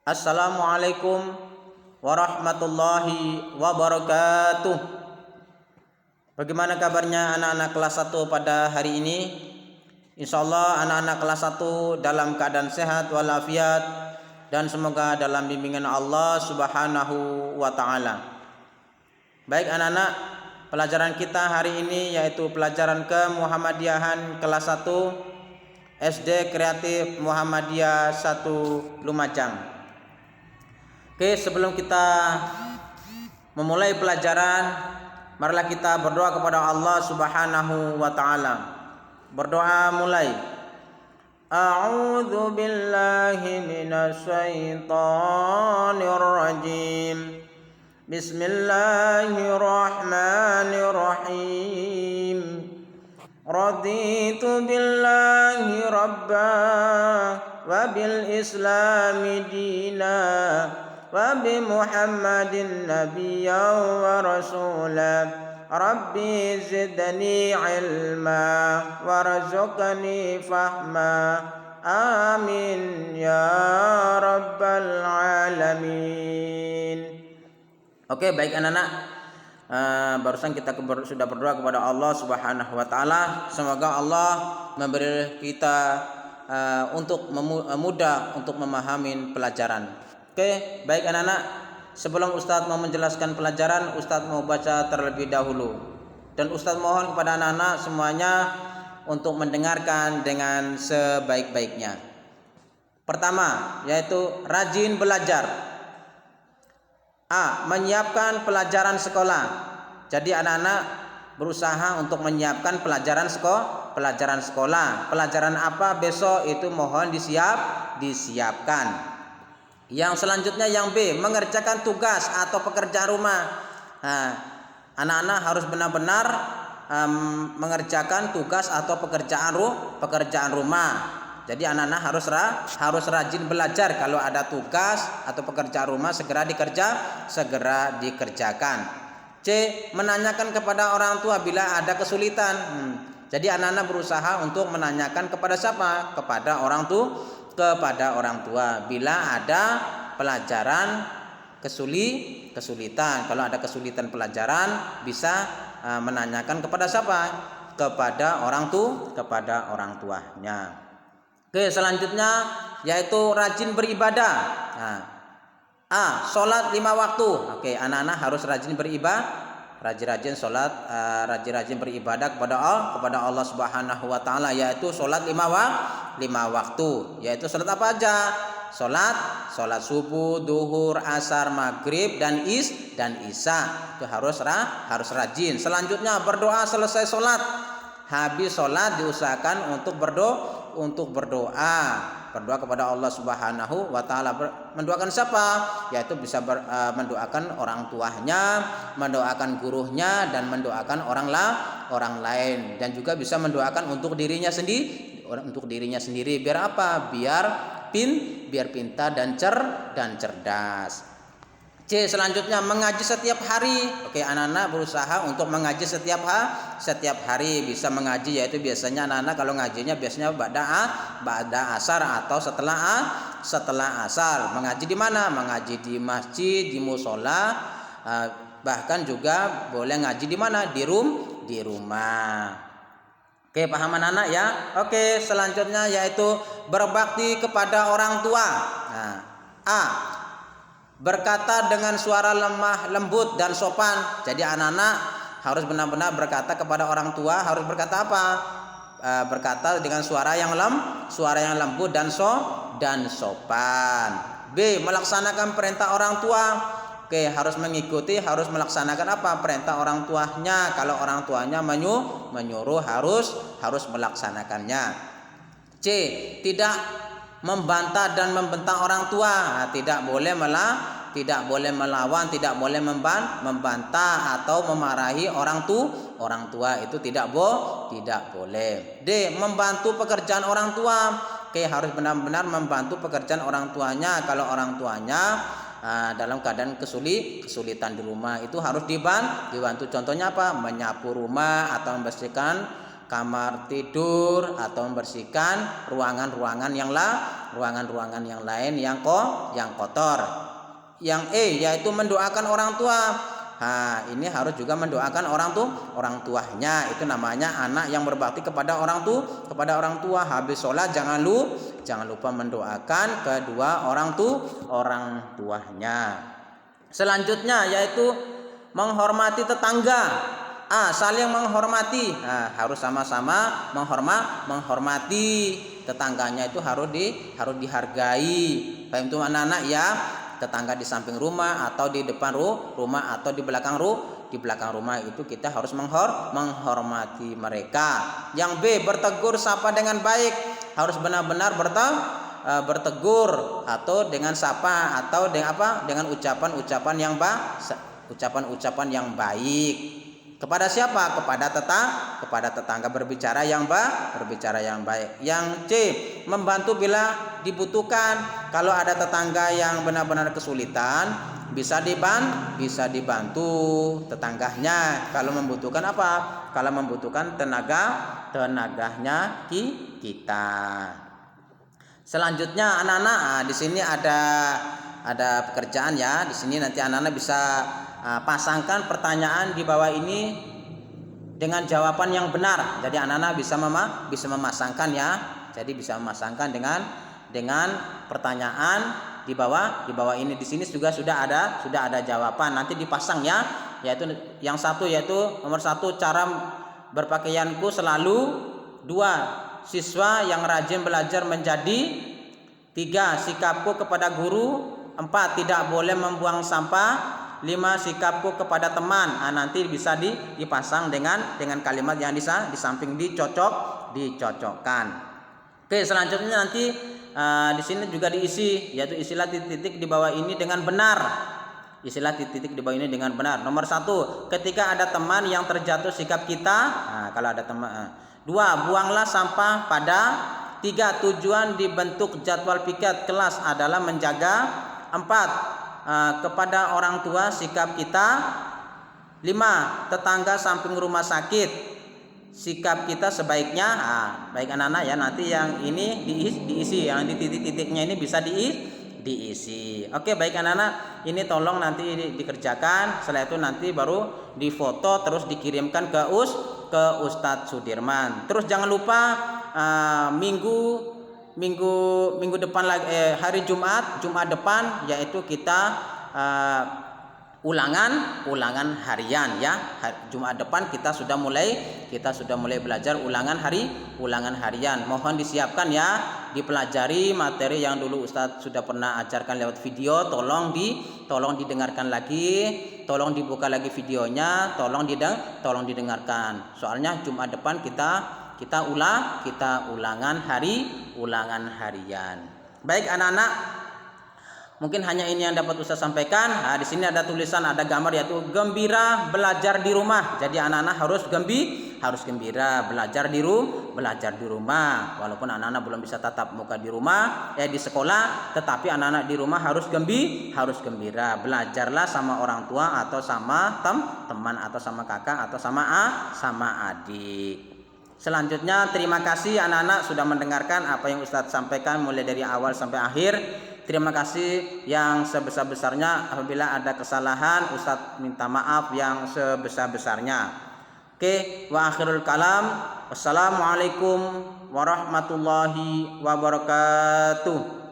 Assalamualaikum warahmatullahi wabarakatuh. Bagaimana kabarnya anak-anak kelas 1 pada hari ini? Insyaallah anak-anak kelas 1 dalam keadaan sehat walafiat dan semoga dalam bimbingan Allah Subhanahu wa taala. Baik anak-anak, pelajaran kita hari ini yaitu pelajaran ke Muhammadiyahan kelas 1 SD Kreatif Muhammadiyah 1 Lumajang. Oke, sebelum kita memulai pelajaran, marilah kita berdoa kepada Allah Subhanahu wa taala. Berdoa mulai. A'udzu billahi minasy syaithanir rajim. Bismillahirrahmanirrahim. Raditu billahi rabba wa bil islami dina wa bi Muhammadin nabiyyan wa rasula. Rabbi zidni ilma warzuqni fahma. Amin ya rabbal alamin. Oke, baik anak-anak, barusan kita sudah berdoa kepada Allah Subhanahu wa taala. Semoga Allah memberi kita untuk mudah untuk memahami pelajaran. Oke, baik anak-anak, sebelum Ustadz mau menjelaskan pelajaran, Ustadz mau baca terlebih dahulu. Dan Ustadz mohon kepada anak-anak semuanya untuk mendengarkan dengan sebaik-baiknya. Pertama, yaitu rajin belajar. A. Menyiapkan pelajaran sekolah. Jadi anak-anak berusaha untuk menyiapkan pelajaran sekolah. Pelajaran apa besok itu mohon disiapkan. Yang selanjutnya yang B, mengerjakan tugas atau pekerjaan rumah. Nah, anak-anak harus benar-benar mengerjakan tugas atau pekerjaan rumah. Jadi anak-anak harus rajin belajar. Kalau ada tugas atau pekerjaan rumah segera dikerjakan. C. Menanyakan kepada orang tua bila ada kesulitan. Jadi anak-anak berusaha untuk menanyakan kepada siapa? Kepada orang tua bila ada pelajaran kesulitan. Kalau ada kesulitan pelajaran bisa menanyakan kepada siapa? Kepada orang tuanya. Oke, selanjutnya yaitu rajin beribadah. Nah, A. Sholat 5 waktu. Oke, anak-anak harus rajin beribadah kepada Allah Subhanahu wa taala, yaitu sholat 5 waktu. Yaitu sholat apa aja? Sholat subuh, duhur, asar, maghrib dan isya. Itu harus rajin. Selanjutnya berdoa selesai sholat. Habis sholat diusahakan untuk berdoa kepada Allah Subhanahu wa taala. Mendoakan siapa? Yaitu bisa mendoakan orang tuanya, mendoakan gurunya, dan mendoakan orang lain, dan juga bisa mendoakan untuk dirinya sendiri. Biar apa? Biar pintar dan cerdas. C. Selanjutnya mengaji setiap hari. Oke, anak-anak berusaha untuk mengaji setiap hari. Bisa mengaji yaitu biasanya anak-anak kalau ngajinya biasanya ba'da asar atau setelah asar. Mengaji di mana? Mengaji di masjid, di musola, bahkan juga boleh ngaji di mana? Di rumah. Oke, paham anak-anak ya? Oke, selanjutnya yaitu berbakti kepada orang tua. Nah, A. Berkata dengan suara lemah, lembut dan sopan. Jadi anak-anak harus benar-benar berkata kepada orang tua. Harus berkata apa? Berkata dengan suara yang lembut dan sopan. B. Melaksanakan perintah orang tua. Oke, harus melaksanakan apa? Perintah orang tuanya. Kalau orang tuanya menyuruh harus melaksanakannya. C. Tidak membantah dan membentak orang tua. Tidak boleh melawan, tidak boleh membantah atau memarahi orang tua. Itu tidak boleh. D. Membantu pekerjaan orang tua. Oke, harus benar-benar membantu pekerjaan orang tuanya. Kalau orang tuanya dalam keadaan kesulitan di rumah itu harus dibantu. Contohnya apa? Menyapu rumah atau membersihkan kamar tidur atau membersihkan ruangan-ruangan yang lain yang kotor. Yang yaitu mendoakan orang tua. Nah, ini harus juga mendoakan orang tuanya. Itu namanya anak yang berbakti kepada orang tua. Habis sholat jangan lupa mendoakan kedua orang tuanya. Selanjutnya yaitu menghormati tetangga. Saling menghormati. Harus sama-sama menghormati tetangganya, itu harus dihargai. Paham itu anak-anak ya? Tetangga di samping rumah atau di depan rumah atau di belakang rumah itu kita harus menghormati mereka. Yang B, bertegur sapa dengan baik. Harus benar-benar bertegur atau dengan sapa atau dengan ucapan yang baik. Kepada siapa? Kepada tetangga, berbicara yang baik. Yang C, membantu bila dibutuhkan. Kalau ada tetangga yang benar-benar kesulitan, bisa dibantu tetangganya. Kalau membutuhkan apa? Kalau membutuhkan tenaganya kita. Selanjutnya anak-anak, di sini ada pekerjaan ya. Di sini nanti anak-anak bisa pasangkan pertanyaan di bawah ini dengan jawaban yang benar. Jadi anak-anak bisa memasangkan ya. Jadi bisa memasangkan dengan pertanyaan di bawah ini. Di sini juga sudah ada jawaban. Nanti dipasang ya. Yaitu yang satu, yaitu nomor 1, cara berpakaianku selalu. 2, siswa yang rajin belajar menjadi. 3, sikapku kepada guru. 4, tidak boleh membuang sampah. 5, sikapku kepada teman. Nanti bisa dipasang dengan kalimat yang di samping dicocokkan. Oke, selanjutnya nanti di sini juga diisi, yaitu isilah titik-titik di bawah ini dengan benar. Isilah titik-titik di bawah ini dengan benar. Nomor 1, ketika ada teman yang terjatuh sikap kita. Kalau ada teman. 2, buanglah sampah pada. 3, tujuan dibentuk jadwal piket kelas adalah menjaga. 4, kepada orang tua sikap kita. 5, tetangga samping rumah sakit, sikap kita sebaiknya. Baik anak-anak ya, nanti yang ini diisi, yang di titik-titiknya ini bisa diisi. Oke, baik anak-anak, ini tolong nanti dikerjakan. Setelah itu nanti baru difoto terus dikirimkan ke Ustadz Sudirman. Terus jangan lupa minggu depan lagi, hari Jumat depan, yaitu kita ulangan harian ya. Jumat depan kita sudah mulai belajar ulangan harian. Mohon disiapkan ya, dipelajari materi yang dulu Ustadz sudah pernah ajarkan lewat video. Tolong didengarkan lagi, tolong dibuka lagi videonya, tolong didengarkan. Soalnya Jumat depan kita ulangan harian. Baik anak-anak, mungkin hanya ini yang dapat Ustaz sampaikan. Di sini ada tulisan, ada gambar, yaitu gembira belajar di rumah. Jadi anak-anak harus gembira belajar di rumah. Walaupun anak-anak belum bisa tatap muka di rumah, di sekolah, tetapi anak-anak di rumah harus gembira. Belajarlah sama orang tua atau sama teman atau sama kakak atau sama adik. Selanjutnya, terima kasih anak-anak sudah mendengarkan apa yang Ustadz sampaikan mulai dari awal sampai akhir. Terima kasih yang sebesar-besarnya. Apabila ada kesalahan, Ustadz minta maaf yang sebesar-besarnya. Oke, wa akhirul kalam. Wassalamualaikum warahmatullahi wabarakatuh.